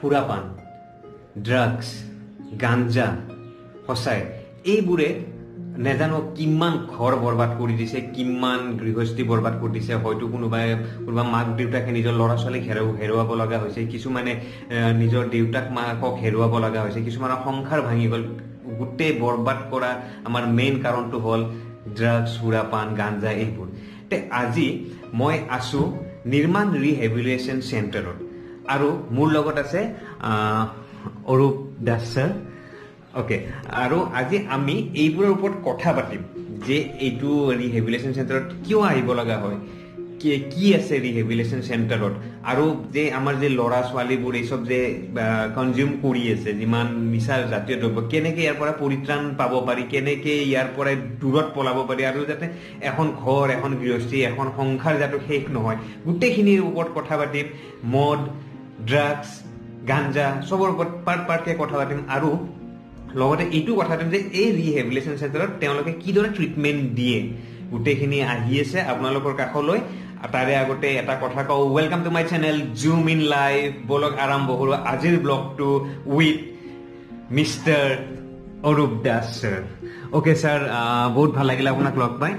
সুৰাপান, ড্ৰাগছ, গাঞ্জা, সঁচাই এইবোৰে নেজানো কিমান ঘৰ বৰবাদ কৰি দিছে, কিমান গৃহস্থী বৰবাদ কৰি দিছে। হয়তো কোনোবা মাক দেউতাকে নিজৰ ল'ৰা ছোৱালীক হেৰুৱাব লগা হৈছে, কিছুমানে নিজৰ দেউতাক মাকক হেৰুৱাব লগা হৈছে, কিছুমানৰ সংসাৰ ভাঙি গ'ল। গোটেই বৰবাদ কৰা আমাৰ মেইন কাৰণটো হ'ল ড্ৰাগছ, সুৰাপান, গাঞ্জা এইবোৰ। তে আজি মই আছো নিৰ্মাণ ৰিহেবিলিটেশ্যন চেণ্টাৰত আৰু মোৰ লগত আছে অৰূপ দাস ছাৰ। অ'কে, আৰু আজি আমি এইবোৰৰ ওপৰত কথা পাতিম যে এইটো ৰিহেবিলিটেশ্যন চেণ্টাৰত কিয় আহিব লগা হয়, কি আছে ৰিহেবিলিটেশ্যন চেণ্টাৰত, আৰু যে আমাৰ যে ল'ৰা ছোৱালীবোৰ এইচব যে কনজিউম কৰি আছে যিমান নিচা জাতীয় দ্ৰব্য, কেনেকৈ ইয়াৰ পৰা পৰিত্ৰাণ পাব পাৰি, কেনেকৈ ইয়াৰ পৰা দূৰত পলাব পাৰি, আৰু যাতে এখন ঘৰ, এখন গৃহস্থী, এখন সংসাৰ যাতে শেষ নহয়, গোটেইখিনিৰ ওপৰত কথা পাতিম। মদ, ড্ৰাগছ, গাঞ্জা চবৰ ওপৰত পাৰ্টকৈ কথা পাতিম, আৰু লগতে এইটো কথা পাতিম যে এই ৰিহেবিলিটেশ্যন চেণ্টাৰত তেওঁলোকে কিদৰে ট্ৰিটমেণ্ট দিয়ে। গোটেইখিনি আহি আছে আপোনালোকৰ কাষলৈ। তাৰে আগতে এটা কথা কওঁ, welcome to my channel zoom in live. Blog আৰম্ভ কৰোঁ আজিৰ ব্লগটো with mister Arup Das sir. Okay sir, বহুত ভাল লাগিলে আপোনাক লগ পাই।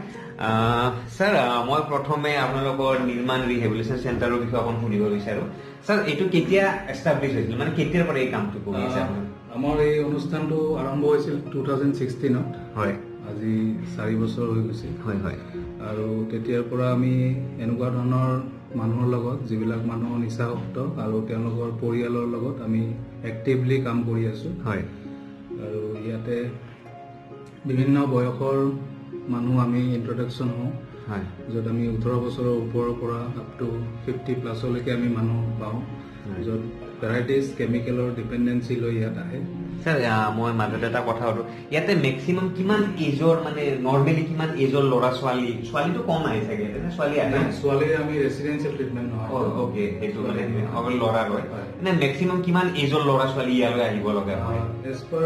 ছাৰ, মই প্ৰথমে আপোনালোকৰ নিৰ্মাণ ৰিহেবিলিটেশ্যন চেণ্টাৰৰ বিষয়ে অকণ সুধিব বিচাৰোঁ। ছাৰ, এইটো কেতিয়া এষ্টাব্লিছ হৈছিল, মানে কেতিয়াৰ পৰা এই কামটো কৰি আছে আপুনি? আমাৰ এই অনুষ্ঠানটো আৰম্ভ হৈছিল 2016ত। হয়, আজি 4 বছৰ হৈ গৈছে। হয় হয়। আৰু তেতিয়াৰ পৰা আমি এনেকুৱা ধৰণৰ মানুহৰ লগত, যিবিলাক মানুহ নিচাসক্ত আৰু তেওঁলোকৰ পৰিয়ালৰ লগত আমি এক্টিভলি কাম কৰি আছোঁ। হয়। আৰু ইয়াতে বিভিন্ন বয়সৰ মানুহ আমি ইন্ট্ৰডাকশ্যন হওঁ, হয়, য'ত আমি 18 বছৰৰ ওপৰৰ পৰা আপ টু 50+ আমি মানুহ পাওঁ, য'ত ভেৰাইটিজ কেমিকেলৰ ডিপেণ্ডেঞ্চি লৈ ইয়াত আহে। ছাৰ, মই মাজতে এটা কথা সুধো, ইয়াতে মেক্সিমাম কিমান এজৰ, মানে নৰ্মেলি কিমান এজৰ ল'ৰা ছোৱালীটো কম আহে চাগে, ছোৱালী আহে? ছোৱালীৰ আমি ৰেচিডেঞ্চিয়েল ট্ৰিটমেণ্ট নহয়। অ'কে, সেইটো মানে অকল ল'ৰা লয়। মানে মেক্সিমাম কিমান এজৰ ল'ৰা ছোৱালী ইয়ালৈ আহিব লগা হয়? এজ পাৰ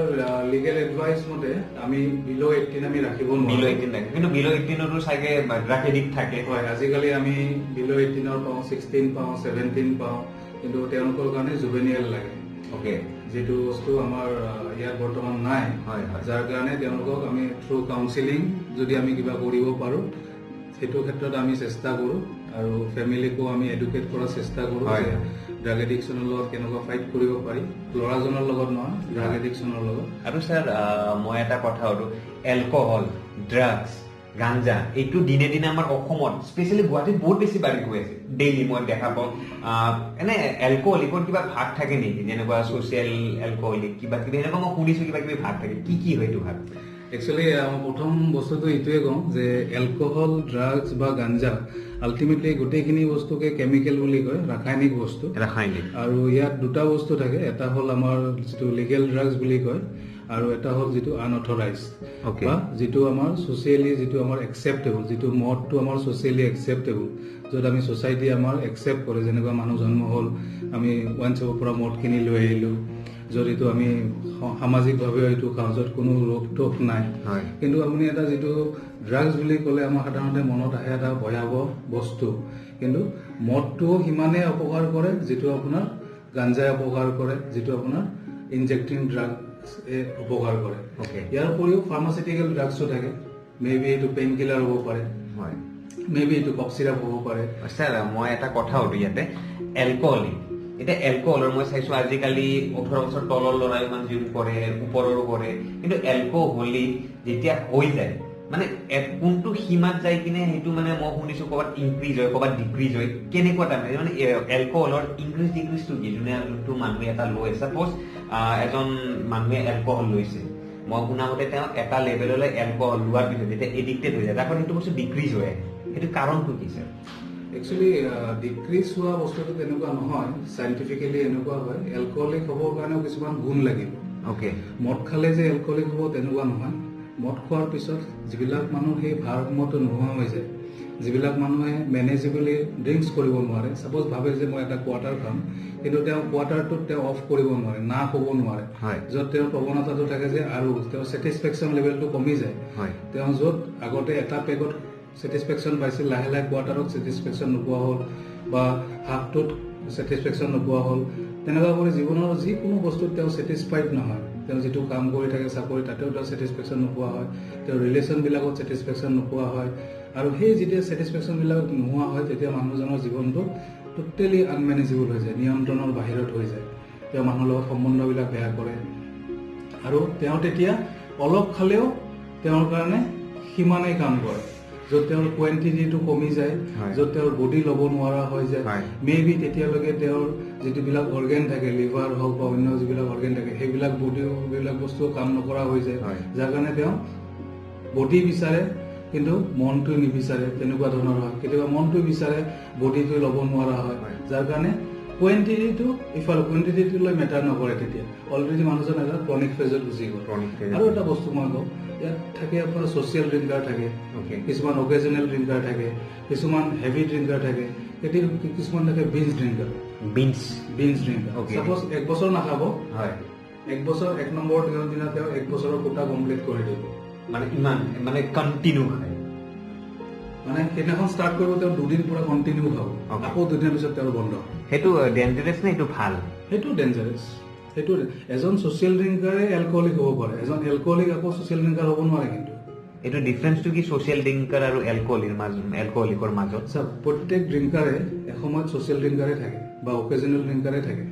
লিগেল এডভাইচ মতে আমি বিল' 18 আমি ৰাখিব নোৱাৰোঁ। বিল' 18 থাকে, কিন্তু বিল' 18ৰো চাগে ড্ৰাগ এডিক্ট থাকে। হয়, আজিকালি আমি বিল' 18ৰ পাওঁ, 16 পাওঁ, 17 পাওঁ, কিন্তু তেওঁলোকৰ কাৰণে জুভেনিয়েল লাগে। অ'কে, যিটো বস্তু আমাৰ ইয়াত বৰ্তমান নাই, যাৰ কাৰণে তেওঁলোকক আমি থ্ৰু কাউন্সিলিং যদি আমি কিবা কৰিব পাৰোঁ, সেইটো ক্ষেত্ৰত আমি চেষ্টা কৰোঁ। আৰু ফেমিলিকো আমি এডুকেট কৰাৰ চেষ্টা কৰোঁ যে ড্ৰাগ এডিকশ্যনৰ লগত কেনেকুৱা ফাইট কৰিব পাৰি, ল'ৰাজনৰ লগত নহয়, ড্ৰাগ এডিকশ্যনৰ লগত। আৰু ছাৰ, মই এটা কথা সুধো, এলকহল, ড্ৰাগছ, গাঞ্জা এইটো দিনে দিনে আমাৰ অসমত, স্পেচিয়েলি গুৱাহাটীত বহুত বেছি বাঢ়ি গৈ আছে। ডেইলি মই দেখা পাওঁ। এনে এলকহলিকৰ কিবা ভাগ থাকে নেকি, যেনেকুৱা ছ'চিয়েল এলকহলিক কিবা কিবি, এনেকুৱা মই শুনিছোঁ কিবা কিবি ভাগ থাকে, কি হয় এইটো ভাগ? একচুৱেলি প্ৰথম বস্তুটো এইটোৱে কওঁ যে এলকহল, ড্ৰাগছ বা গাঞ্জা আল্টিমেটলি গোটেইখিনি বস্তুকে কেমিকেল বুলি কয়, ৰাসায়নিক বস্তু। আৰু ইয়াত দুটা বস্তু থাকে, এটা হ'ল আমাৰ যিটো লিগেল ড্ৰাগছ বুলি কয়, আৰু এটা হ'ল যিটো আনঅথৰাইজ, বা যিটো আমাৰ ছ'চিয়েলি যিটো আমাৰ একচেপ্টেবল, যিটো মদটো আমাৰ ছ'চিয়েলি একচেপ্টেবল, য'ত আমি ছ'চাইটি আমাৰ একচেপ্ট কৰে। যেনেকুৱা মানুহ জন্ম হ'ল, আমি ওৱান চপৰ পৰা মদ কিনি লৈ আহিলোঁ, য'ত এইটো আমি সামাজিকভাৱে এইটো খাওঁ, য'ত কোনো ৰোগ টোগ নাই। কিন্তু আপুনি এটা যিটো ড্ৰাগছ বুলি ক'লে আমাৰ সাধাৰণতে মনত আহে এটা ভয়াৱহ বস্তু, কিন্তু মদটোও সিমানেই অপকাৰ কৰে যিটো আপোনাৰ গাঞ্জাই অপকাৰ কৰে, যিটো আপোনাৰ ইনজেক্টিং ড্ৰাগছ উপকাৰ কৰে। ইয়াৰ উপৰিও ফাৰ্মাচিউটিকেল ড্ৰাগছো থাকে, মেবি এইটো পেইন কিলাৰ হ'ব পাৰে, মেবি এইটো কফ চিৰাপ হ'ব পাৰে। ছাৰ, মই এটা কথা সুধো ইয়াতে, এলকহল, এতিয়া এলকহলৰ মই চাইছো আজিকালি 18 বছৰ তলৰ ল'ৰাই কনজিউম কৰে, ওপৰৰো কৰে, কিন্তু এলকহলি যেতিয়া হৈ যায়, মানে কোনটো সীমাত যাই কিনে সেইটো মানে মই শুনিছো ক'ৰবাত ইনক্ৰিজ হয়, ক'ৰবাত ডিক্ৰিজ হয়, কেনেকুৱা টাইম মানে এলকহলৰ ইনক্ৰিজ ডিক্ৰিজটো কি? যোনটো মানুহে এটা লৈ, চাপ'জ এজন মানুহে এলকহল লৈছে, মই শুনা মতে তেওঁ এটা লেভেললৈ এলকহল লোৱাৰ পিছত যেতিয়া এডিক্টেড হৈ যায়, তাৰপৰা সেইটো বস্তু ডিক্ৰিজ হয়, সেইটো কাৰণটো কি ছাৰ? একচুৱেলি ডিক্ৰিজ হোৱা বস্তুটো তেনেকুৱা নহয়, চাইণ্টিফিকেলি এনেকুৱা হয়, এলকহলিক হ'বৰ কাৰণেও কিছুমান গুণ লাগিব। মদ খালে যে এলকহলিক হ'ব তেনেকুৱা নহয়। মদ খোৱাৰ পিছত যিবিলাক মানুহ সেই ভাৰসাম্যটো নোহোৱা হৈ যায়, যিবিলাক মানুহে মেনেজেবলি ড্ৰিংকছ কৰিব নোৱাৰে, ছাপ'জ ভাবে যে মই এটা কোৱাৰ্টাৰ খাম, কিন্তু তেওঁ কোৱাৰ্টাৰটোত তেওঁ অফ কৰিব নোৱাৰে, না ক'ব নোৱাৰে, য'ত তেওঁৰ প্ৰৱণতাটো থাকে যে আৰু তেওঁৰ ছেটিছফেকশ্যন লেভেলটো কমি যায়। তেওঁ য'ত আগতে এটা পেগত ছেটিছফেকশ্যন পাইছিল, লাহে লাহে কোৱাৰ্টাৰত ছেটিছফেকশ্যন নোপোৱা হ'ল, বা হাফটোত ছেটিছফেকশ্যন নোপোৱা হ'ল, তেনেকুৱা কৰি জীৱনৰ যিকোনো বস্তুত তেওঁ ছেটিছফাইড নহয়। তেওঁ যিটো কাম কৰি থাকে চাকৰি তাতেও তেওঁ ছেটিছফেকশ্যন নোপোৱা হয়, তেওঁৰ ৰিলেশ্যনবিলাকত ছেটিছফেকশ্যন নোপোৱা হয়। আৰু সেই যেতিয়া ছেটিছফেকশ্যনবিলাক নোহোৱা হয় তেতিয়া মানুহজনৰ জীৱনটো টোটেলি আনমেনেজেবল হৈ যায়, নিয়ন্ত্ৰণৰ বাহিৰত হৈ যায়। তেওঁ মানুহৰ লগত সম্বন্ধবিলাক বেয়া কৰে আৰু তেওঁ তেতিয়া অলপ খালেও তেওঁৰ কাৰণে সিমানেই কাম কৰে, য'ত তেওঁৰ কোৱান্টিটিটো কমি যায়, য'ত তেওঁৰ বডি ল'ব নোৱাৰা হৈ যায়। মেবি তেতিয়ালৈকে তেওঁৰ যিবিলাক অৰ্গেন থাকে, লিভাৰ হওক বা অন্য যিবিলাক অৰ্গেন থাকে, সেইবিলাক বস্তু কাম নকৰা হৈ যায়, যাৰ কাৰণে তেওঁ বডি বিচাৰে কিন্তু মনটো নিবিচাৰে, তেনেকুৱা ধৰণৰ হয়। কেতিয়াবা মনটো বিচাৰে, বডিটো ল'ব নোৱাৰা হয়, যাৰ কাৰণে কোৱান্টিটিটো কোৱান্টিটিটোলৈ মেটাৰ নকৰে। তেতিয়া অলৰেডি মানুহজন এটা ক্ৰনিক ফেজত গুচি গ'ল। আৰু এটা বস্তু মই কওঁ, ইয়াত থাকে আপোনাৰ ছ'চিয়েল ড্ৰিংকাৰ থাকে, কিছুমান অকেজনেল ড্ৰিংকাৰ থাকে, কিছুমান হেভি ড্ৰিংকাৰ থাকে, কিছুমান থাকে বিঞ্জ ড্ৰিংকাৰ। বিঞ্জ ড্ৰিংকাৰ চাপ'জ 1 বছৰ নাখাব, 1 বছৰ 1 নম্বৰ দিনা তেওঁ 1 বছৰৰ কোটা কমপ্লিট কৰি দিব। মানে কণ্টিনিউ খায়, মানে সেইদিনাখন ষ্টাৰ্ট কৰিব, তেওঁ 2 দিন পুৰা কণ্টিনিউ খাব, আকৌ 2 দিনৰ পিছত তেওঁৰ বন্ধ। সেইটো ডেঞ্জাৰাছ নে সেইটো ভাল? সেইটো ডেঞ্জাৰাছ। সেইটো এজন ছ'চিয়েল ড্ৰিংকাৰে এলকহলিক হ'ব পাৰে, এজন এলকহলিক আকৌ ছ'চিয়েল ড্ৰিংকাৰ হ'ব নোৱাৰে। কিন্তু এইটো ডিফাৰেন্সটো কি ছ'চিয়েল ড্ৰিংকাৰ আৰু এলকহলিকৰ মাজত? প্ৰত্যেক ড্ৰিংকাৰে এসময়ত ছ'চিয়েল ড্ৰিংকাৰে থাকে বা অকেজনেল ড্ৰিংকাৰে থাকে।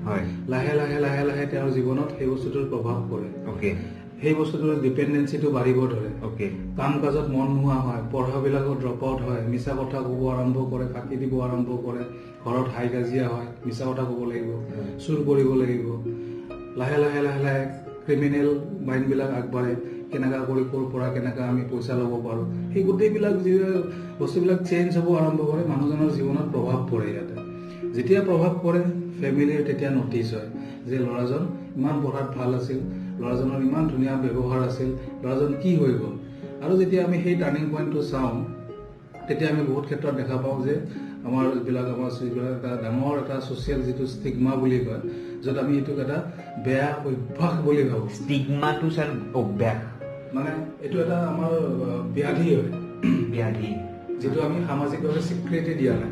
লাহে লাহে লাহে লাহে তেওঁৰ জীৱনত সেই বস্তুটোৰ প্ৰভাৱ পৰে। সেই বস্তুটোৰ ডিপেণ্ডেঞ্চিটো বাঢ়িব ধৰে। কাম কাজত মন নোহোৱা হয়, পঢ়াবিলাকত ড্ৰপ আউট হয়, মিছা কথা ক'ব আৰম্ভ কৰে, ফাঁকি দিব আৰম্ভ কৰে, ঘৰত হাই কাজিয়া হয়, মিছা কথা ক'ব লাগিব, চুৰ কৰিব লাগিব। লাহে লাহে লাহে লাহে ক্ৰিমিনেল মাইণ্ডবিলাক আগবাঢ়ে, কেনেকুৱা কৰি ক'ৰ পৰা কেনেকুৱা আমি পইচা ল'ব পাৰোঁ, সেই গোটেইবিলাক যি বস্তুবিলাক চেঞ্জ হ'ব আৰম্ভ কৰে, মানুহজনৰ জীৱনত প্ৰভাৱ পৰে। ইয়াতে যেতিয়া প্ৰভাৱ পৰে, ফেমিলিৰ তেতিয়া নটিচ হয় যে ল'ৰাজন ইমান পঢ়াত ভাল আছিল, ল'ৰাজনৰ ইমান ধুনীয়া ব্যৱহাৰ আছিল, ল'ৰাজন কি হৈ গ'ল। আৰু যেতিয়া আমি সেই টাৰ্ণিং পইণ্টটো চাওঁ, তেতিয়া আমি বহুত ক্ষেত্ৰত দেখা পাওঁ যে আমাৰ এটা ডাঙৰ এটা ছ'চিয়েল যিটো ষ্টিগমা বুলি কয়, য'ত আমি এইটোক এটা বেয়া অভ্যাস বুলি ভাবোঁ। ষ্টিগমাটো ছাৰ অভ্যাস মানে এইটো এটা আমাৰ ব্যাধি হয়, যিটো আমি সামাজিকভাৱে স্বীকৃতি দিয়া নাই।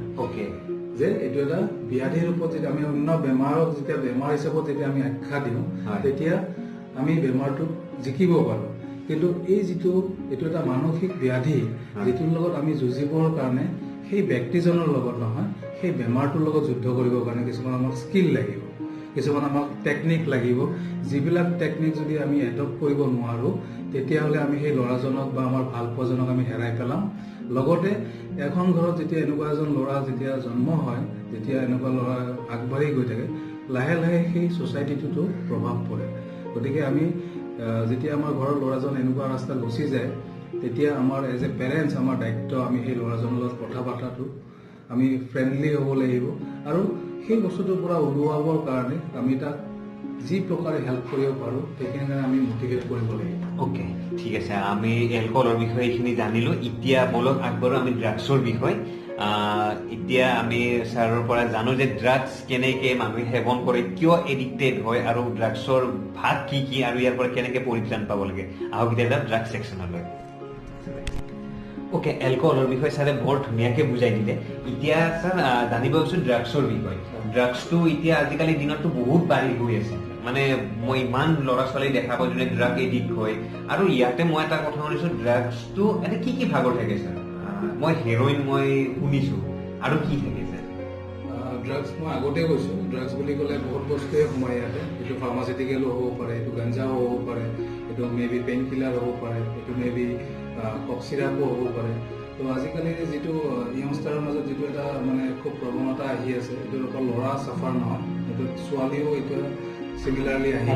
যে এইটো এটা ব্যাধিৰ ৰূপত যেতিয়া আমি অন্য বেমাৰক যেতিয়া বেমাৰ হিচাপত যেতিয়া আমি আখ্যা দিওঁ, তেতিয়া আমি বেমাৰটোক জিকিব পাৰোঁ। কিন্তু এইটো এটা মানসিক ব্যাধি, যিটোৰ লগত আমি যুঁজিবৰ কাৰণে সেই ব্যক্তিজনৰ লগত নহয়, সেই বেমাৰটোৰ লগত যুদ্ধ কৰিবৰ কাৰণে কিছুমান আমাক স্কিল লাগিব, কিছুমান আমাক টেকনিক লাগিব। যিবিলাক টেকনিক যদি আমি এডপ্ট কৰিব নোৱাৰোঁ, তেতিয়াহ'লে আমি সেই ল'ৰাজনক বা আমাৰ ভাল পোৱাজনক আমি হেৰাই পেলাম। লগতে এখন ঘৰত যেতিয়া এনেকুৱা এজন ল'ৰা যেতিয়া জন্ম হয়, যেতিয়া এনেকুৱা ল'ৰা আগবাঢ়ি গৈ থাকে, লাহে লাহে সেই ছ'চাইটিটোতো প্ৰভাৱ পৰে। গতিকে আমি যেতিয়া আমাৰ ঘৰৰ ল'ৰাজন এনেকুৱা ৰাস্তাত গুচি যায়, তেতিয়া আমাৰ এজ এ পেৰেণ্টছ আমাৰ দায়িত্ব, আমি সেই ল'ৰাজনৰ লগত কথা পতাটো আমি ফ্ৰেণ্ডলি হ'ব লাগিব। আৰু সেই বস্তুটোৰ পৰা ওলোৱাবৰ কাৰণে আমি তাক যি প্ৰকাৰে হেল্প কৰিব পাৰোঁ, সেইখিনি কাৰণে আমি মটিভেট কৰিব লাগিব। ঠিক আছে, আমি এলকহলৰ বিষয়ে এইখিনি জানিলোঁ। এতিয়া বলক আগবাঢ়ো আমি ড্ৰাগছৰ বিষয়ে। এতিয়া আমি ছাৰৰ পৰা জানো যে ড্ৰাগছ কেনেকৈ মানুহে সেৱন কৰে, কিয় এডিক্টেড হয়, আৰু ড্ৰাগছৰ ভাগ কি কি, আৰু ইয়াৰ পৰা কেনেকৈ পৰিত্ৰাণ পাব লাগে। আহক এতিয়া ড্ৰাগছ ছেকশ্যনলৈ। এলকহলৰ বিষয়ে ছাৰে বৰ ধুনীয়াকৈ বুজাই দিলে। এতিয়া ছাৰ জানিব বিচাৰিছোঁ ড্ৰাগছৰ বিষয়ে। ড্ৰাগছটো এতিয়া আজিকালি দিনততো বহুত বাঢ়ি গৈ আছে। মানে মই ইমান ল'ৰা ছোৱালী দেখা পাওঁ যোনে ড্ৰাগ এডিক্ট হয়। আৰু ইয়াতে মই এটা কথা শুনিছোঁ, ড্ৰাগছটো এনে কি কি ভাগৰ থাকে ছাৰ? মই হেৰইন মই শুনিছোঁ, আৰু কি থাকে ছাৰ? ড্ৰাগছ মই আগতে কৈছোঁ, ড্ৰাগছ বুলি ক'লে বহুত বস্তুৱে সোমায় ইয়াতে। এইটো ফাৰ্মাচিউটিকেলো হ'ব পাৰে, এইটো গাঞ্জাও হ'ব পাৰে, এইটো মেবি পেইন কিলাৰ হ'ব পাৰে, এইটো মেবি কফ চিৰাপো হ'ব পাৰে। তো আজিকালি যিটো য়ংষ্টাৰৰ মাজত যিটো এটা মানে খুব প্ৰৱণতা আহি আছে, এইটো অকল ল'ৰা চাফাৰ নহয়, এইটো ছোৱালীও এতিয়া চিমিলাৰলি আহি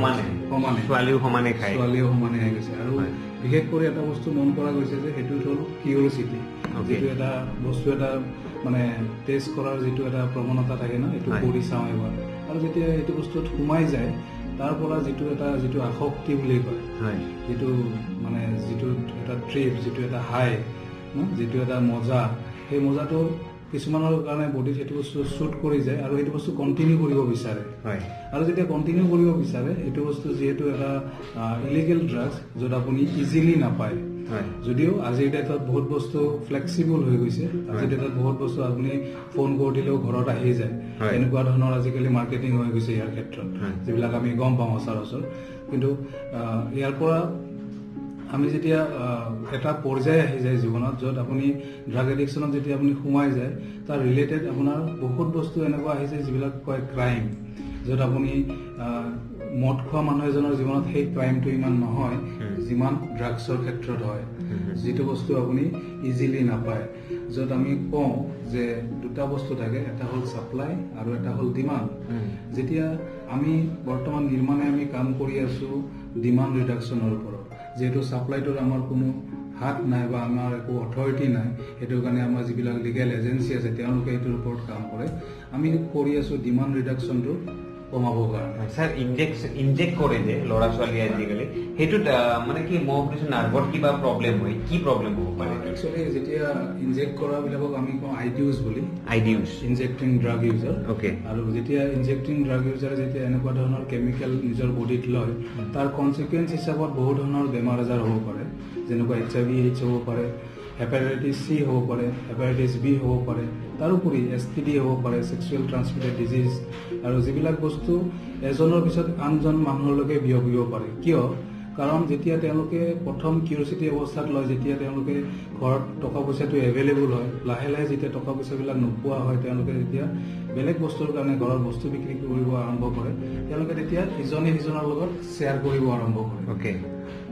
ছোৱালীও সমানে খায়, আহি গৈছে। আৰু বিশেষ কৰি এটা বস্তু মন কৰা গৈছে যে সেইটো হ'ল কিউৰিচিটি, যিটো এটা বস্তু এটা মানে টেষ্ট কৰাৰ যিটো এটা প্ৰৱণতা থাকে ন, এইটো কৰি চাওঁ এবাৰ। আৰু যেতিয়া এইটো বস্তুত সোমাই যায়, তাৰ পৰা যিটো আসক্তি বুলি কয়, যিটো মানে যিটো এটা ট্ৰিপ, যিটো এটা হাই, যিটো এটা মজা, সেই মজাটো কিছুমানৰ কাৰণে বডিত সেইটো বস্তু শ্বুট কৰি যায় আৰু সেইটো বস্তু কণ্টিনিউ কৰিব বিচাৰে। আৰু যেতিয়া কণ্টিনিউ কৰিব বিচাৰে, এইটো বস্তু যিহেতু এটা ইলিগেল ড্ৰাগছ, য'ত আপুনি ইজিলি নাপায়, যদিও আজিৰ ডেটত বহুত বস্তু ফ্লেক্সিবল হৈ গৈছে আজিৰ ডেটত বহুত বস্তু আপুনি ফোন কৰি দিলেও ঘৰত আহি যায় এনেকুৱা ধৰণৰ আজিকালি মাৰ্কেটিং হৈ গৈছে ইয়াৰ ক্ষেত্ৰত যিবিলাক আমি গম পাওঁ সচৰাচৰ কিন্তু ইয়াৰ পৰা আমি যেতিয়া এটা পৰ্যায় আহি যায় জীৱনত য'ত আপুনি ড্ৰাগ এডিকশ্যনত যেতিয়া আপুনি সোমাই যায় তাৰ ৰিলেটেড আপোনাৰ বহুত বস্তু এনেকুৱা আহি যায় যিবিলাক কয় ক্ৰাইম য'ত আপুনি মদ খোৱা মানুহ এজনৰ জীৱনত সেই ক্ৰাইমটো ইমান নহয় যিমান ড্ৰাগছৰ ক্ষেত্ৰত হয় যিটো বস্তু আপুনি ইজিলি নাপায় য'ত আমি কওঁ যে দুটা বস্তু থাকে এটা হ'ল ছাপ্লাই আৰু এটা হ'ল ডিমাণ্ড যেতিয়া আমি বৰ্তমান নিৰ্মাণে আমি কাম কৰি আছো ডিমাণ্ড ৰিডাকশ্যনৰ ওপৰত যেহেতু ছাপ্লাইটোৰ আমাৰ কোনো হাত নাই বা আমাৰ একো অথৰিটি নাই সেইটো কাৰণে আমাৰ যিবিলাক লিগেল এজেঞ্চি আছে তেওঁলোকে এইটোৰ ওপৰত কাম কৰে আমি কৰি আছো ডিমাণ্ড ৰিডাকশ্যনটো কমাবৰ কাৰণে স্যাৰ ইনজেক্ট কৰে যে ল'ৰা ছোৱালী আজিকালি সেইটোত মানে কি মই শুনিছো নাৰ্ভত কিবা প্ৰব্লেম হয় কি প্ৰব্লেম হ'ব পাৰে একচুৱেলি যেতিয়া ইনজেক্ট কৰাবিলাকক আমি কওঁ আইডিউজ বুলি ইনজেক্টিং ড্ৰাগ ইউজাৰ আৰু যেতিয়া ইনজেক্টিং ড্ৰাগ ইউজাৰে যেতিয়া এনেকুৱা ধৰণৰ কেমিকেল নিজৰ বডিত লয় তাৰ কনচিকুৱেঞ্চ হিচাপত বহুত ধৰণৰ বেমাৰ আজাৰ হ'ব পাৰে যেনেকুৱা HIV/AIDS হ'ব পাৰে হেপাটাইটিছ C হ'ব পাৰে হেপাটাইটিছ B হ'ব পাৰে তাৰোপৰি STD হ'ব পাৰে ছেক্সুৱেল ট্ৰান্সমিটেড ডিজিজ আৰু যিবিলাক বস্তু এজনৰ পিছত আনজন মানুহলৈকে বিয়পিব পাৰে কিয় কাৰণ যেতিয়া তেওঁলোকে প্ৰথম কিউৰিচিটি অৱস্থাত লয় যেতিয়া তেওঁলোকে ঘৰত টকা পইচাটো এভেইলেবল হয় লাহে লাহে যেতিয়া টকা পইচাবিলাক নোপোৱা হয় তেওঁলোকে যেতিয়া বেলেগ বস্তুৰ কাৰণে ঘৰৰ বস্তু বিক্ৰী কৰিব আৰম্ভ কৰে তেওঁলোকে তেতিয়া ইজনে সিজনৰ লগত শ্বেয়াৰ কৰিব আৰম্ভ কৰে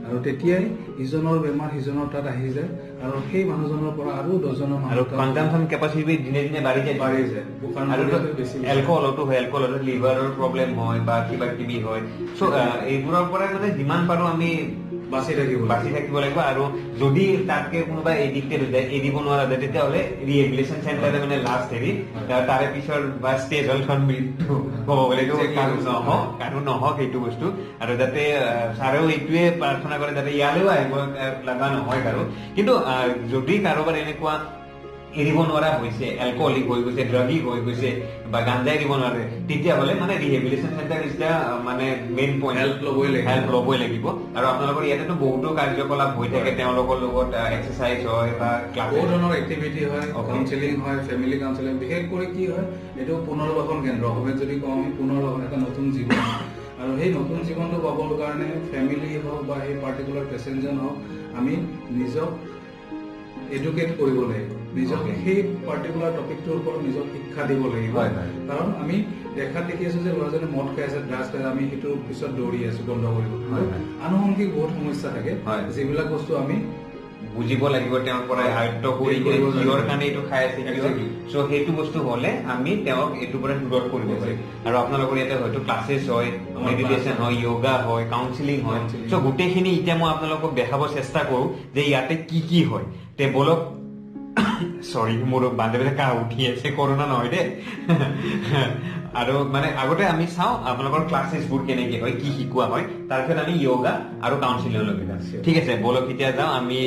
আৰু তেতিয়াই ইজনৰ বেমাৰ সিজনৰ তাত আহি যায় আৰু সেই মানুহজনৰ পৰা আৰু দহজনৰ আৰু কনজাম্পচন কেপাচিটি দিনে দিনে বাঢ়ি যায় আৰু এলকহলতো হয় এলকহলত লিভাৰৰ প্ৰব্লেম হয় বা কিবা কিবি হয় চ' এইবোৰৰ পৰা মানে যিমান পাৰো আমি বাচি থাকিব লাগিব আৰু যদি তাতকে কোনোবা এডিক্টেড হৈ যায় এৰিব নোৱাৰা যায় তেতিয়াহ'লে ৰিহেবিলিটেশ্যন চেণ্টাৰে মানে লাষ্ট হেৰি তাৰে পিছৰ বা ষ্টেজ হ'ল মৃত্যু হ'ব বুলি কাৰো নহওক সেইটো বস্তু আৰু যাতে ছাৰেও এইটোৱে প্ৰাৰ্থনা কৰে যাতে ইয়ালৈও আহিব লগা নহয় কাৰো কিন্তু যদি কাৰোবাৰ এনেকুৱা এৰিব নোৱাৰা হৈছে এলকহলিক হৈ গৈছে ড্ৰাগিক হৈ গৈছে বা গাঞ্জা এৰিব নোৱাৰে তেতিয়াহ'লে মানে ৰিহেবিলিটেশ্যন চেণ্টাৰ ইজ দা মানে মেইন পইণ্ট হেল্প ল'বই লাগিব আৰু আপোনালোকৰ ইয়াতেতো বহুতো কাৰ্যকলাপ হৈ থাকে তেওঁলোকৰ লগত এক্সাৰচাইজ হয় বা বহুত ধৰণৰ এক্টিভিটি হয় কাউন্সেলিং হয় ফেমিলি কাউন্সেলিং বিশেষ কৰি কি হয় এইটো পুনৰ্বাসন কেন্দ্ৰ অসমীয়াত যদি কওঁ আমি পুনৰ্বাসন এটা নতুন জীৱন আৰু সেই নতুন জীৱনটো পাবৰ কাৰণে ফেমিলি হওক বা সেই পাৰ্টিকুলাৰ পেচেণ্টজন হওক আমি নিজক এডুকেট কৰিব লাগিব নিজক সেই পাৰ্টিকুলাৰ টপিকটোৰ ওপৰত নিজক শিক্ষা দিব লাগিব কাৰণ আমি দেখাত দেখি আছো যে ল'ৰাজনে মদ খাই আছে ড্ৰাগছ খাই আমি সেইটোৰ পিছত দৌৰি আছো বন্ধ কৰিব আনুষংগিক বহুত সমস্যা থাকে যিবিলাক বস্তু আমি বুজিব লাগিব তেওঁৰ পৰা আয়ত্ব কৰি কিহৰ কাৰণে এইটো খাই আছে চ' সেইটো বস্তু হলে আমি তেওঁক এইটোৰ পৰা দূৰত কৰিব পাৰিম আৰু আপোনালোকৰ ইয়াতে হয়তো ক্লাছেছ হয় মেডিটেশ্যন হয় য়োগা হয় কাউন্সিলিং হয় চ' গোটেইখিনি এতিয়া মই আপোনালোকক দেখাব চেষ্টা কৰো যে ইয়াতে কি হয় তে বলক সৰি মোৰ বান্ধৱীয়ে কাহ উঠি আছে কৰোণা নহয় দে আৰু মানে আগতে আমি চাওঁ আপোনালোকৰ ক্লাছেছবোৰ কেনেকে হয় কি শিকোৱা হয় তাৰপিছত আমি য়োগা আৰু কাউন্সিলিঙলৈকে যাম ঠিক আছে বলক এতিয়া যাওঁ আমি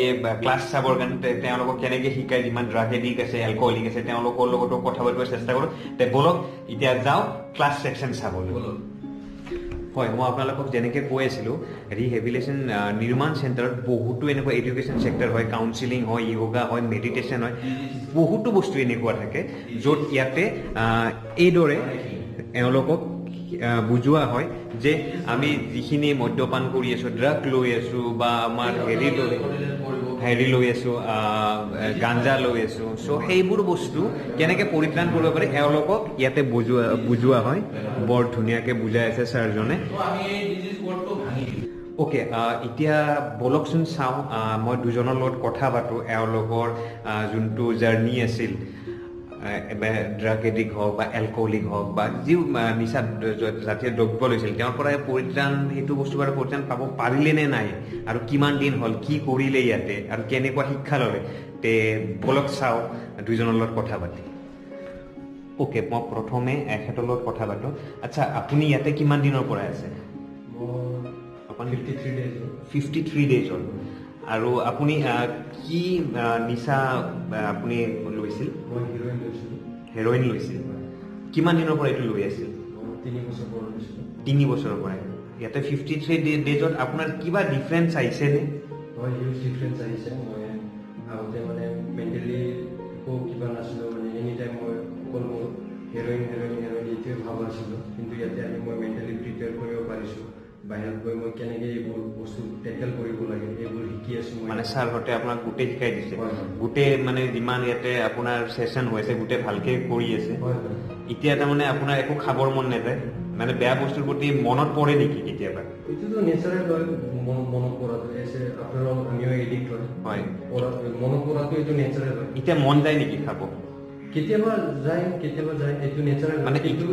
ক্লাছ চাবৰ কাৰণে তেওঁলোকক কেনেকে শিকাই যিমান ড্ৰাগ এডিক্ট আছে এলকহলিক আছে তেওঁলোকৰ লগতো কথা পাতিব চেষ্টা কৰো তে বলক এতিয়া যাওঁ ক্লাছ ছেকশ্যন চাবলৈ হয় মই আপোনালোকক যেনেকৈ কৈ আছিলোঁ ৰিহেবিলিটেশ্যন নিৰ্মাণ চেণ্টাৰত বহুতো এনেকুৱা এডুকেশ্যন চেক্টৰ হয় কাউন্সিলিং হয় য়োগা হয় মেডিটেশ্যন হয় বহুতো বস্তু এনেকুৱা থাকে য'ত ইয়াতে এইদৰে এওঁলোকক বুজোৱা হয় যে আমি যিখিনি মদ্যপান কৰি আছোঁ ড্ৰাগ লৈ আছোঁ বা আমাৰ হেৰি লৈ আছোঁ গাঞ্জা লৈ আছোঁ চ' সেইবোৰ বস্তু কেনেকৈ পৰিত্ৰাণ কৰিব পাৰি এওঁলোকক ইয়াতে বুজোৱা হয় বৰ ধুনীয়াকৈ বুজাই আছে ছাৰজনে অ'কে এতিয়া বলকচোন চাওঁ মই দুজনৰ লগত কথা পাতোঁ এওঁলোকৰ যোনটো জাৰ্ণি আছিল ড্ৰাগ এডিক্ট হওক বা এলকহলিক হওক বা যি নিচা জাতীয় দ্ৰব্য লৈছিল তেওঁৰ পৰা পৰিত্ৰাণ সেইটো বস্তুৰ পৰা পৰিত্ৰাণ পাব পাৰিলে নে নাই আৰু কিমান দিন হ'ল কি কৰিলে ইয়াতে আৰু কেনেকুৱা শিক্ষা ল'লে তে বলক চাওঁ দুইজনৰ লগত কথা পাতি অ'কে মই প্ৰথমে এখেতৰ লগত কথা পাতোঁ আচ্ছা আপুনি ইয়াতে কিমান দিনৰ পৰা আছে 53 days হ'ল আৰু আপুনি কি নিচা আপুনি লৈছিল হেৰইন লৈছিল কিমান দিনৰ পৰা এইটো লৈ আছিল 3 বছৰৰ পৰা ইয়াতে 53 daysত আপোনাৰ কিবা ডিফাৰেঞ্চ আহিছেনে হয় হিউজ ডিফাৰেঞ্চ আহিছে মই আগতে মানে মেণ্টেলি একো কিবা নাছিলোঁ মানে এনি টাইম মই অকল মোৰ হেৰইন এইটোৱে ভাব আছিলোঁ কিন্তু ইয়াতে আহি মই মেণ্টেলি প্ৰিপেয়াৰ কৰিব পাৰিছোঁ বাহিৰত গৈ মই কেনেকৈ এইবোৰ বস্তু টেকেল কৰিব লাগে এইবোৰ শিকি আছোঁ মানে ছাৰহঁতে আপোনাক গোটেই শিকাই দিছে গোটেই মানে যিমান ইয়াতে আপোনাৰ ছেশ্যন হৈছে গোটেই ভালকে কৰি আছে এতিয়া তাৰমানে আপোনাৰ একো খাবৰ মন নাযায় মানে বেয়া বস্তুৰ প্ৰতি মনত পৰে নেকি কেতিয়াবা এইটোতো নেচাৰেল হয় মনত পৰাটো এছে আপোনাৰ আমিও এডিক্ট হয় মনত পৰাটো এইটো নেচাৰেল হয় এতিয়া মন যায় নেকি খাব কেতিয়াবা যায় এইটো নেচাৰেল মানে এইটো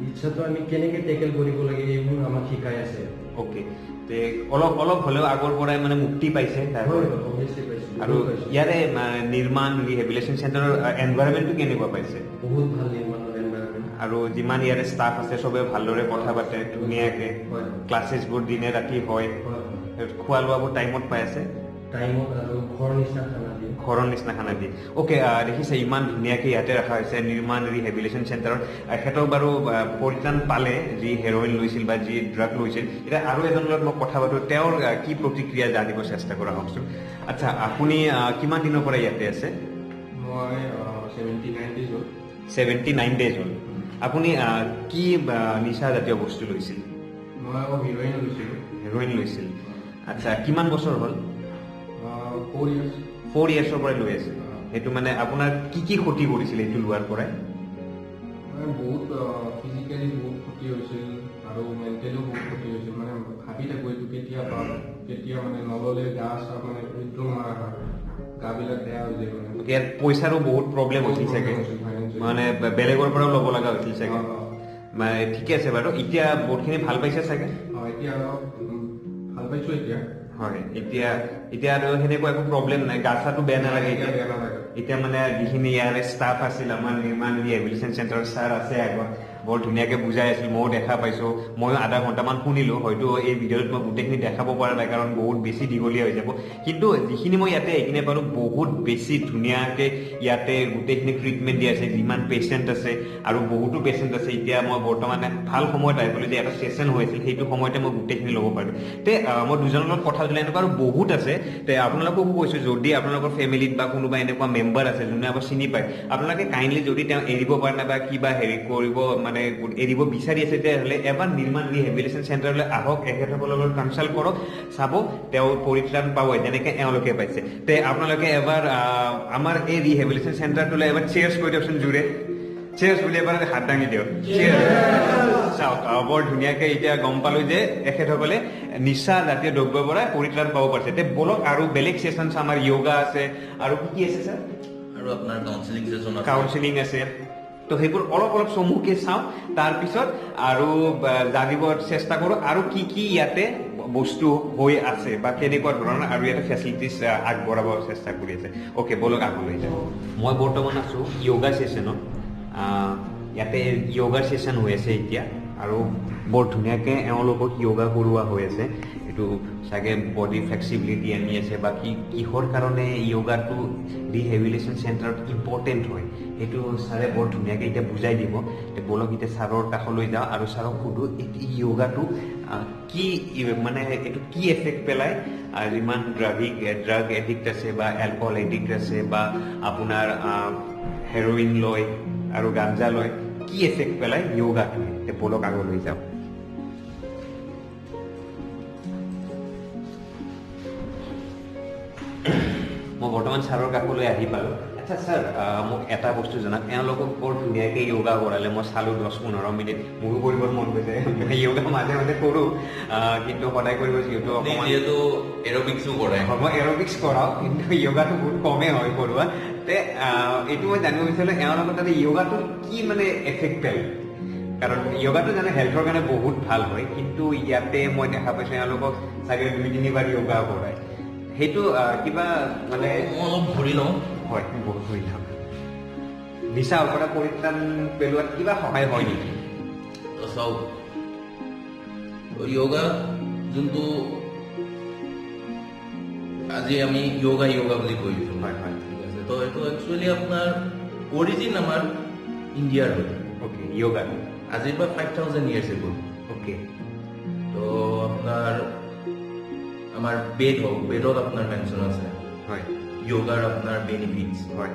ইচ্ছাটো আমি কেনেকৈ টেকেল কৰিব লাগে এইবোৰ আমাক শিকাই আছে অ'কে তে অলপ হ'লেও আগৰ পৰাই মানে মুক্তি পাইছে আৰু ইয়াৰে নিৰ্মাণ ৰিহেবিলিটেশ্যন চেণ্টাৰৰ এনভাইৰনমেণ্টটো কেনেকুৱা পাইছে বহুত ভাল নিৰ্মাণৰ এনভাইৰনমেণ্ট আৰু যিমান ইয়াৰে ষ্টাফ আছে চবে ভালদৰে কথা পাতে ধুনীয়াকৈ ক্লাছেছবোৰ দিনে ৰাতি হয় খোৱা লোৱাবোৰ টাইমত পাই আছে টাইমত আৰু ঘৰৰ নিচিনা খানা দিয়ে অ'কে দেখিছে ইমান ধুনীয়াকৈ ইয়াতে ৰখা হৈছে নিৰ্মাণ ৰিহেবিলিটেশ্যন চেণ্টাৰত এখেতক বাৰু পৰিত্ৰাণ পালে যি হেৰইন লৈছিল বা যি ড্ৰাগ লৈছিল এতিয়া আৰু এজনৰ লগত মই কথা পাতোঁ তেওঁৰ কি প্ৰতিক্ৰিয়া জানিব চেষ্টা কৰা হওকচোন আচ্ছা আপুনি কিমান দিনৰ পৰা ইয়াতে আছে মই 79 ডেজ হ'ল আপুনি কি নিচা জাতীয় বস্তু লৈছিল মই হেৰইন লৈছিল আচ্ছা কিমান বছৰ হ'ল 4 ইয়াৰ্ছৰ পৰাই লৈ আছে সেইটো মানে আপোনাৰ কি কি ক্ষতি কৰিছিল এইটো লোৱাৰ পৰাই বহুত ফিজিকেলি বহুত ক্ষতি হৈছিল আৰু মেণ্টেলিও বহুত ক্ষতি হৈছিল মানে ভাবি থাকোঁ এইটো কেতিয়া মানে নল'লে গা চা মানে উইথড্ৰ মাৰা হয় গাবিলাক বেয়া হৈ যায় মানে ইয়াত পইচাৰো বহুত প্ৰব্লেম হৈছিল চাগে মানে বেলেগৰ পৰাও ল'ব লগা হৈছিল চাগে মানে ঠিকে আছে বাৰু এতিয়া বহুতখিনি ভাল পাইছে চাগে এতিয়া ভাল পাইছোঁ এতিয়া হয় এতিয়া আৰু সেনেকুৱা একো প্ৰব্লেম নাই গা চাটো বেয়া নালাগে এতিয়া মানে যিখিনি ইয়াৰে ষ্টাফ আছিল আমাৰ নিৰ্মাণ ৰিহেবিলিটেশ্যন চেণ্টাৰৰ ছাৰ আছে আগত বৰ ধুনীয়াকৈ বুজাই আছিল ময়ো দেখা পাইছোঁ ময়ো আধা ঘণ্টামান শুনিলোঁ হয়তো এই ভিডিঅ'ত মই গোটেইখিনি দেখাব পৰা নাই কাৰণ বহুত বেছি দীঘলীয়া হৈ যাব কিন্তু যিখিনি মই ইয়াতে এইখিনি পালোঁ বহুত বেছি ধুনীয়াকৈ ইয়াতে গোটেইখিনি ট্ৰিটমেণ্ট দিয়া আছে যিমান পেচেণ্ট আছে আৰু বহুতো পেচেণ্ট আছে এতিয়া মই বৰ্তমানে ভাল সময়ত আহিবলৈ যে এটা ছেশ্যন হৈ আছিল সেইটো সময়তে মই গোটেইখিনি ল'ব পাৰোঁ তে মই দুজনৰ লগত কথা পাতিলে এনেকুৱা আৰু বহুত আছে তে আপোনালোককো কৈছোঁ যদি আপোনালোকৰ ফেমিলিত বা কোনোবা এনেকুৱা মেম্বাৰ আছে যোনে আকৌ চিনি পায় আপোনালোকে কাইণ্ডলি যদি তেওঁ এৰিব পাৰে নাই বা কিবা হেৰি কৰিব মানে এৰিব বিচাৰি আছে তেতিয়াহ'লে এবাৰ নিৰ্মাণ ৰিহেবিলিটেশ্যন চেণ্টাৰলৈ আহক এখেতসকলৰ লগত কনচাল্ট কৰক চাব তেওঁ পৰিত্ৰাণ পাব যেনেকৈ এওঁলোকে পাইছে তে আপোনালোকে এবাৰ আমাৰ এই ৰিহেবিলিটেশ্যন চেণ্টাৰটোলৈ এবাৰ চেয়াৰ্ছ কৰি দিয়কচোন জোৰে চেয়াৰ্ছ বুলি এবাৰ হাত দাঙি দিয়ক চাওক বৰ ধুনীয়াকৈ এতিয়া গম পালোঁ যে এখেতসকলে নিচা জাতীয় দ্ৰব্যৰ পৰা পৰিত্ৰাণ পাব পাৰিছে তে বলক আৰু বেলেগ ছেশ্যনছ আমাৰ য়োগা আছে আৰু কি আছে ছাৰ আৰু আপোনাৰ কাউন্সিলিং আছে তো সেইবোৰ অলপ চমুকৈ চাওঁ তাৰপিছত আৰু জানিব চেষ্টা কৰোঁ আৰু কি কি ইয়াতে বস্তু হৈ আছে বা কেনেকুৱা ধৰণৰ আৰু ইয়াতে ফেচিলিটিছ আগবঢ়াব চেষ্টা কৰি আছে অ'কে বলক আগলৈ যাওঁ মই বৰ্তমান আছোঁ য়োগা ছেশ্যনত ইয়াতে য়োগাৰ ছেশ্যন হৈ আছে এতিয়া আৰু বৰ ধুনীয়াকৈ এওঁলোকক য়োগা কৰোৱা হৈ আছে এইটো চাগে বডি ফ্লেক্সিবিলিটি আনি আছে বা কিহৰ কাৰণে য়োগাটো ৰিহেবিলিটেশ্যন চেণ্টাৰত ইম্পৰ্টেণ্ট হয় সেইটো ছাৰে বৰ ধুনীয়াকৈ এতিয়া বুজাই দিব বলক এতিয়া ছাৰৰ কাষলৈ যাওঁ আৰু ছাৰক সোধোঁ য়োগাটো কি মানে এইটো কি এফেক্ট পেলায় যিমান ড্ৰাগ এডিক্ট আছে বা এলকহল এডিক্ট আছে বা আপোনাৰ হেৰইন লয় আৰু গাঞ্জা লয় কি এফেক্ট পেলায় য়োগাটোৱে বলক আগলৈ যাওঁ মই বৰ্তমান ছাৰৰ কাষলৈ আহি পালোঁ আচ্ছা ছাৰ মোক এটা বস্তু জনাওক এওঁলোকক বৰ ধুনীয়াকৈ য়োগা কৰালে মই চালোঁ 10-15 মিনিট মোৰো কৰিবৰ মন গৈছে য়োগা মাজে মাজে কৰোঁ কিন্তু সদায় কৰিব যিহেতু যিহেতু এৰবিক্সো কৰে মই এৰবিক্স কৰাওঁ কিন্তু য়োগাটো বহুত কমেই হয় কৰোৱা তে এইটো মই জানিব বিচাৰিলোঁ এওঁলোকৰ তাতে য়োগাটো কি মানে এফেক্ট পেলায় কাৰণ য়োগাটো জানে হেল্থৰ কাৰণে বহুত ভাল হয় কিন্তু ইয়াতে মই দেখা পাইছোঁ এওঁলোকক চাগে 2-3 বাৰ য়োগা কৰায় সেইটো কিবা মানে অলপ ঘূৰি লওঁ হয় বহুত ঘূৰি লওঁ নিচাৰ পৰা পৰিত্ৰাণ পেলোৱাত কিবা সহায় হয় নেকি চাওক য়োগা যোনটো আজি আমি য়োগা বুলি কৈছোঁ হয় ঠিক আছে তো এইটো একচুৱেলি আপোনাৰ অৰিজিন আমাৰ ইণ্ডিয়াৰ হয় অ'কে য়োগা আজিৰ পৰা 5000 years ago অ'কে তো আপোনাৰ আমাৰ বেড হওক, বেডত আপোনাৰ মেনশ্যন আছে হয় য়োগাৰ আপোনাৰ বেনিফিটছ, হয়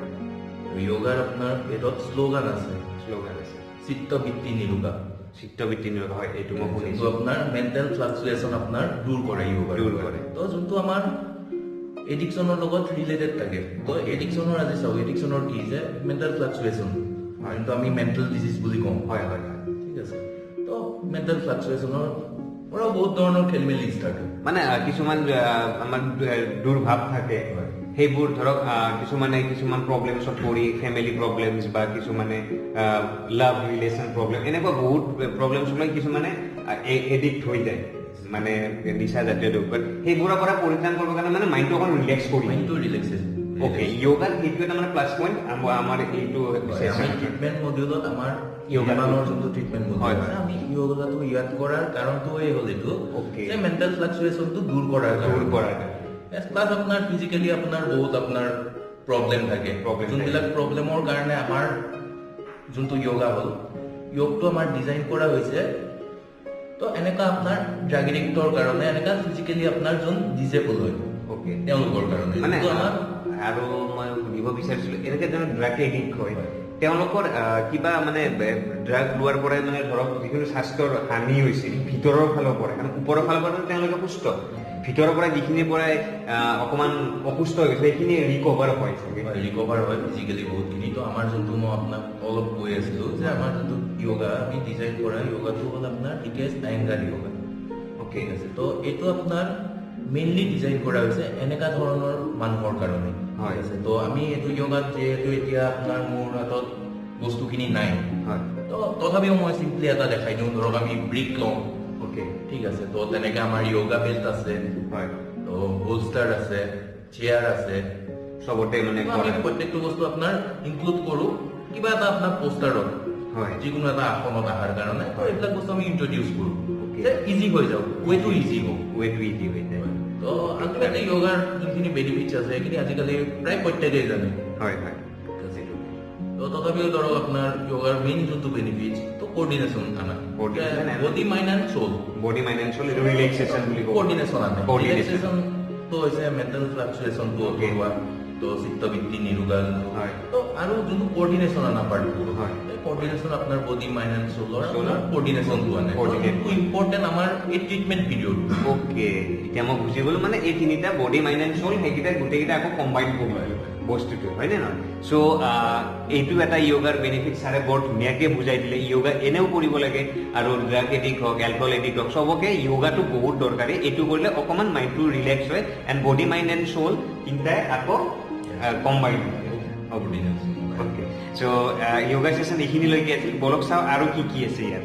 য়োগাৰ আপোনাৰ বেডত শ্লোগান আছে, শ্লোগান আছে চিত্তবৃত্তি নিৰোগা, চিত্তবৃত্তি নিৰোগ হয়, এইটো মই যোনটো শুনিছোঁ। আপোনাৰ মেণ্টেল ফ্লাকচুৱেশ্যন আপোনাৰ দূৰ কৰে য়োগা, দূৰ কৰে। তো যোনটো আমাৰ এডিকশ্যনৰ লগত ৰিলেটেড থাকে। তো এডিকশ্যনৰ আজি চাওক, এডিকশ্যনৰ কি যে মেণ্টেল ফ্লাকচুৱেশ্যন, যোনটো আমি মেণ্টেল ডিজিজ বুলি কওঁ, হয় হয় হয় ঠিক আছে। তো মেণ্টেল ফ্লাকচুৱেশ্যনৰ পৰাও বহুত ধৰণৰ খেলি মেলি ষ্টাৰ্ট হয়। মানে কিছুমান আমাৰ দুৰ্ভাৱ থাকে, সেইবোৰ ধৰক কিছুমান প্ৰব্লেমছত পৰি, ফেমিলি প্ৰব্লেমছ বা কিছুমানে লাভ ৰিলেশ্যন প্ৰব্লেম, এনেকুৱা বহুত প্ৰব্লেমছ লৈ কিছুমানে এডিক্ট হৈ যায়, মানে নিচা জাতীয় দ্ৰব্যত। সেইবোৰৰ পৰা পৰিত্ৰাণ কৰিবৰ কাৰণে মানে মাইণ্ডটো অকণ ৰিলেক্স কৰি মাইণ্ডটো ৰিলেক্সেশ্যন। অ'কে, য়োগাৰ সেইটো এটা মানে প্লাছ পইণ্ট আমাৰ এইটো ট্ৰিটমেণ্ট মডিউলত আমাৰ য়োগা য়োগাৰ যোনটো ট্ৰিটমেণ্ট মডিউল হয়, আছে, হয়। আমি য়োগাটো ইয়াত কৰাৰ কাৰণটো এই হ'ল এইটো Okay. যে মেণ্টেল ফ্লাকচুৱেশ্যনটো দূৰ কৰাৰ দূৰ কাৰণে। কৰাৰ প্লাছ আপোনাৰ ফিজিকেলি আপোনাৰ বহুত আপোনাৰ প্ৰব্লেম থাকে, Problem যোনবিলাক প্ৰব্লেমৰ কাৰণে আমাৰ যোনটো য়োগা হ'ল, য়োগটো আমাৰ ডিজাইন কৰা হৈছে তো এনেকুৱা আপোনাৰ ড্ৰাগ এডিক্টৰ কাৰণে, এনেকুৱা ফিজিকেলি আপোনাৰ যোন ডিজেবল হয় অ'কে, তেওঁলোকৰ কাৰণে মানে যোনটো আমাৰ আৰু মই সুধিব বিচাৰিছিলো, এনেকে যেনে ড্ৰাগ এডিক্ট হয়, তেওঁলোকৰ কিবা মানে ড্ৰাগ লোৱাৰ পৰাই মানে ধৰক যিখিনি স্বাস্থ্যৰ হানি হৈছে ভিতৰৰ ফালৰ পৰা, কাৰণ ওপৰৰ ফালৰ পৰা তেওঁলোকে সুস্থ, ভিতৰৰ পৰা যিখিনিৰ পৰাই অকণমান অসুস্থ হৈ গৈছে সেইখিনি ৰিকভাৰ হয় চাগে। ৰিকভাৰ হয় ফিজিকেলি বহুতখিনি। তো আমাৰ যোনটো মই আপোনাক অলপ কৈ আছিলোঁ যে আমাৰ যোনটো য়োগা আমি ডিজাইন কৰা য়োগাটো হ'ল আপোনাৰ টিকেষ্ট আয়েংগাৰ য়োগা। অ'কে, ঠিক আছে, তো এইটো আপোনাৰ মেইনলি ডিজাইন কৰা হৈছে এনেকুৱা ধৰণৰ মানুহৰ কাৰণে। হয়। ঠিক আছে, তো আমি এইটো য়োগাত যিহেতু এতিয়া আপোনাৰ মোৰ হাতত বস্তুখিনি নাই, হয়, তো তথাপিও মই চিম্পলি এটা দেখাই দিওঁ। ধৰক আমি ব্ৰিক লওঁ, অ'কে, ঠিক আছে, তো তেনেকৈ আমাৰ য়োগা বেল্ট আছে, হয়, তো হোলষ্টাৰ আছে, চেয়াৰ আছে, চবতে মানে তো আমি প্ৰত্যেকটো বস্তু আপোনাৰ ইনক্লুড কৰোঁ কিবা এটা আপোনাৰ পোষ্টাৰত, হয়, যিকোনো এটা আসনত অহাৰ কাৰণে। তো এইবিলাক বস্তু আমি ইন্ট্ৰডিউচ কৰোঁ Okay. যে ইজি হৈ যাওক, ৱেটো ইজি হওক। ৱেট ইজি হৈ যায়। তো আল্টিমেটলি য়োগাৰ যোনখিনি বেনিফিটছ আছে সেইখিনি আজিকালি প্ৰায় প্ৰত্যেকেই জানে। হয় হয়, তো তথাপিও ধৰক আপোনাৰ য়োগাৰ মেইন যোনটো বেনিফিটছ তো কোঅৰ্ডিনেশ্যন আনা, Coordination and- body mind and soul body mind and soul, এইটো ৰিলেক্সেশ্যন বুলি ক'ব। কোঅৰ্ডিনেশ্যন আনে। Coordination. ৰিলেক্সেশ্যনটো হৈছে মেণ্টেল ফ্লাকচুৱেশ্যনটো Okay. আঁতৰোৱা, তো চিত্তবৃত্তি নিৰোগা যোনটো, হয়। তো আৰু যোনটো কোঅৰ্ডিনেশ্যন আনা পাৰ্টটো, হয়। কোঅৰ্ডিনেশ্যন আপোনাৰ বডি মাইণ্ড এণ্ড চ'লৰ Soul-ৰ কোঅৰ্ডিনেশ্যনটো আনে। Coordinate. ইম্পৰ্টেণ্ট আমাৰ এই ট্ৰিটমেণ্ট পিৰিয়ড। অ'কে, এতিয়া মই বুজি গ'লো, মানে এই তিনিটা বডি মাইণ্ড এণ্ড সোল সেইকেইটা গোটেইকেইটা আকৌ কম্বাইন কৰিব বস্তুটো, হয়নে নহয়? চ' এইটো এটা য়োগাৰ বেনিফিট ছাৰে বৰ ধুনীয়াকৈ বুজাই দিলে। য়োগা এনেও কৰিব লাগে, আৰু ড্ৰাগ এডিক্ট হওক, এলকহল এডিক্ট হওক, চবকে য়োগাটো বহুত দৰকাৰী। এইটো কৰিলে অকণমান মাইণ্ডটো ৰিলেক্স হয়, and body mind and soul তিনিটাই আকৌ কম্বাইন হয়। অ'কে, চ' য়োগা ছেশ্যন এইখিনিলৈকে আছিল। বলক চাওঁ আৰু কি কি আছে ইয়াত।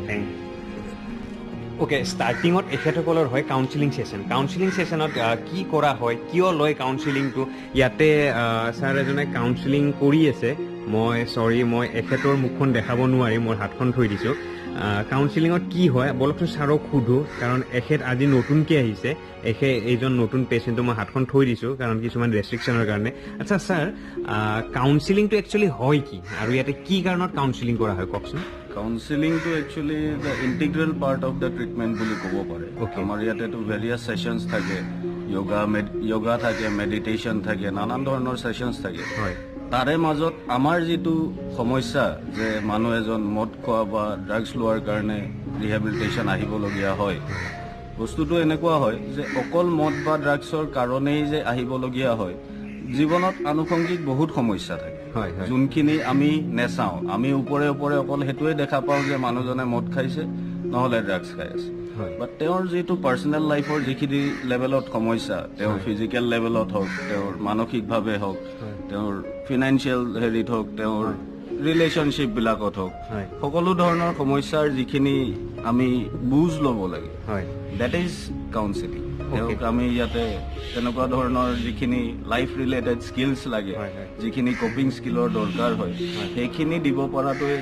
Thank you. অ'কে, ষ্টাৰ্টিঙত এখেতসকলৰ হয় কাউন্সিলিং ছেশ্যন। কাউন্সিলিং ছেশ্যনত কি কৰা হয়, কিয় লয় কাউন্সিলিংটো, ইয়াতে ছাৰ এজনে কাউন্সিলিং কৰি আছে। মই এখেতৰ মুখখন দেখাব নোৱাৰিম, মোৰ হাতখন থৈ দিছোঁ। কাউন্সিলিঙত কি হয় বলকচোন ছাৰক সোধোঁ, কাৰণ এখেত আজি নতুনকৈ আহিছে। এইজন নতুন পেচেণ্টটো মই হাতখন থৈ দিছোঁ কাৰণ কিছুমান ৰেষ্ট্ৰিকশ্যনৰ কাৰণে। আচ্ছা ছাৰ, কাউন্সিলিংটো একচুৱেলি হয় কি, আৰু ইয়াতে কি কাৰণত কাউন্সিলিং কৰা হয় কওকচোন। কাউন্সিলিংটো actually the integral part of the treatment বুলি ক'ব পাৰে। Okay. আমাৰ ইয়াতেতো ভেৰিয়াছ ছেশ্যনছ থাকে, য়োগা থাকে, মেডিটেশ্যন থাকে, নানান ধৰণৰ ছেশ্যনছ থাকে। হয়, তাৰে মাজত আমাৰ যিটো সমস্যা যে মানুহ এজন মদ খোৱা বা ড্ৰাগছ লোৱাৰ কাৰণে ৰিহেবিলিটেশ্যন আহিবলগীয়া হয়, বস্তুটো এনেকুৱা হয় যে অকল মদ বা ড্ৰাগছৰ কাৰণেই যে আহিবলগীয়া হয়, জীৱনত আনুষংগিক বহুত সমস্যা থাকে, হয়, হয়, যোনখিনি আমি নেচাওঁ। আমি ওপৰে ওপৰে অকল সেইটোৱে দেখা পাওঁ যে মানুহজনে মদ খাইছে নহ'লে ড্ৰাগছ খাই আছে। হয়, বাট তেওঁৰ যিটো পাৰ্চনেল লাইফৰ যিখিনি লেভেলত সমস্যা, তেওঁৰ ফিজিকেল লেভেলত হওক, তেওঁৰ মানসিকভাৱে হওক, তেওঁৰ ফিনান্সিয়েল হেৰিত হওক, তেওঁৰ ৰিলেশ্যনশ্বিপবিলাকত হওক, হয়, সকলো ধৰণৰ সমস্যাৰ যিখিনি আমি বুজ ল'ব লাগে, হয়, ডেট ইজ কাউন্সিলিং। তেওঁক আমি ইয়াতে তেনেকুৱা ধৰণৰ যিখিনি লাইফ ৰিলেটেড স্কিলছ লাগে, হয়, হয়। যিখিনি কপিং স্কিলৰ দৰকাৰ হয়, সেইখিনি দিব পৰাটোৱে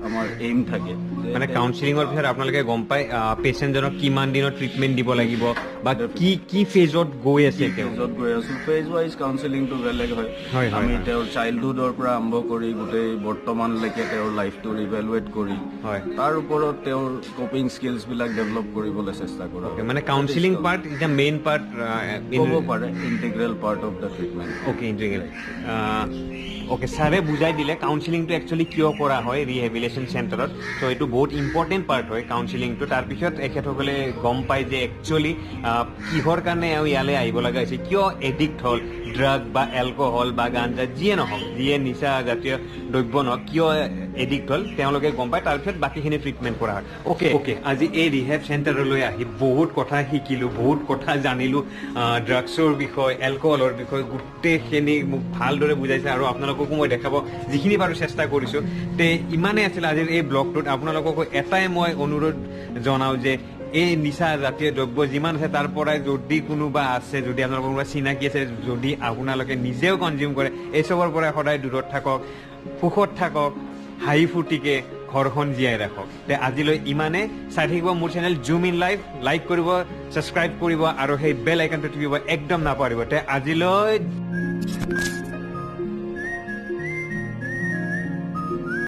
আমাৰ এইম থাকে। মানে কাউন্সিলিঙৰ পিছত আপোনালোকে গম পায় পেচেণ্টজনক কিমান দিনৰ ট্ৰিটমেণ্ট দিব লাগিব বা কি ফেজত গৈ আছে তেওঁ ফেজত গৈ আছো ফেজ ৱাইজ কাউন্সেলিংটো বেলেগ হয় আমি তেওঁৰ চাইল্ডহুডৰ পৰা আৰম্ভ কৰি গোটেই বৰ্তমানলৈকে তেওঁৰ লাইফটো ৰিভেলুৱেট কৰি তাৰ ওপৰত তেওঁৰ কোপিং স্কিলছ বিলাক ডেভেলপ কৰিবলৈ চেষ্টা কৰা মানে counselling part is main part ক'ব পাৰে integral part of the treatment okay integral okay ছাৰে বুজাই দিলে কাউন্সেলিংটো একচুৱেলি কিয় কৰা হয় ৰিহেবিলেশ্যন চেণ্টাৰত চ' এইটো বহুত ইম্পৰ্টেণ্ট পাৰ্ট হয় কাউন্সেলিংটো তাৰপিছত এখেতসকলে গম পায় যে একচুৱেলি কিহৰ কাৰণে আৰু ইয়ালৈ আহিব লগা হৈছে কিয় এডিক্ট হ'ল ড্ৰাগ বা এলকহল বা গাঞ্জা যিয়ে নহওক যিয়ে নিচা জাতীয় দ্ৰব্য নহওক কিয় এডিক্ট হ'ল তেওঁলোকে গম পায় তাৰপিছত বাকীখিনি ট্ৰিটমেণ্ট কৰা হয় অ'কে আজি এই ৰিহেব চেণ্টাৰলৈ আহি বহুত কথা শিকিলোঁ বহুত কথা জানিলোঁ ড্ৰাগছৰ বিষয় এলকহলৰ বিষয় গোটেইখিনি মোক ভালদৰে বুজাইছে আৰু আপোনালোককো মই দেখাব যিখিনি বাৰু চেষ্টা কৰিছোঁ তে ইমানেই আছিল আজিৰ এই ব্লগটোত আপোনালোককো এটাই মই অনুৰোধ জনাওঁ যে এই নিচা জাতীয় দ্ৰব্য যিমান আছে তাৰ পৰাই যদি কোনোবা আছে যদি আপোনালোকৰ কোনোবা চিনাকি আছে যদি আপোনালোকে নিজেও কনজিউম কৰে এইচবৰ পৰা সদায় দূৰত থাকক সুখত থাকক হাঁহি ফূৰ্তিকে ঘৰখন জীয়াই ৰাখক তে আজিলৈ ইমানে চাই থাকিব মোৰ channel zoom in live like কৰিব ছাবস্ক্ৰাইব কৰিব আৰু সেই বেল আইকনটো টিপিব একদম নাপাহৰিব তে আজিলৈ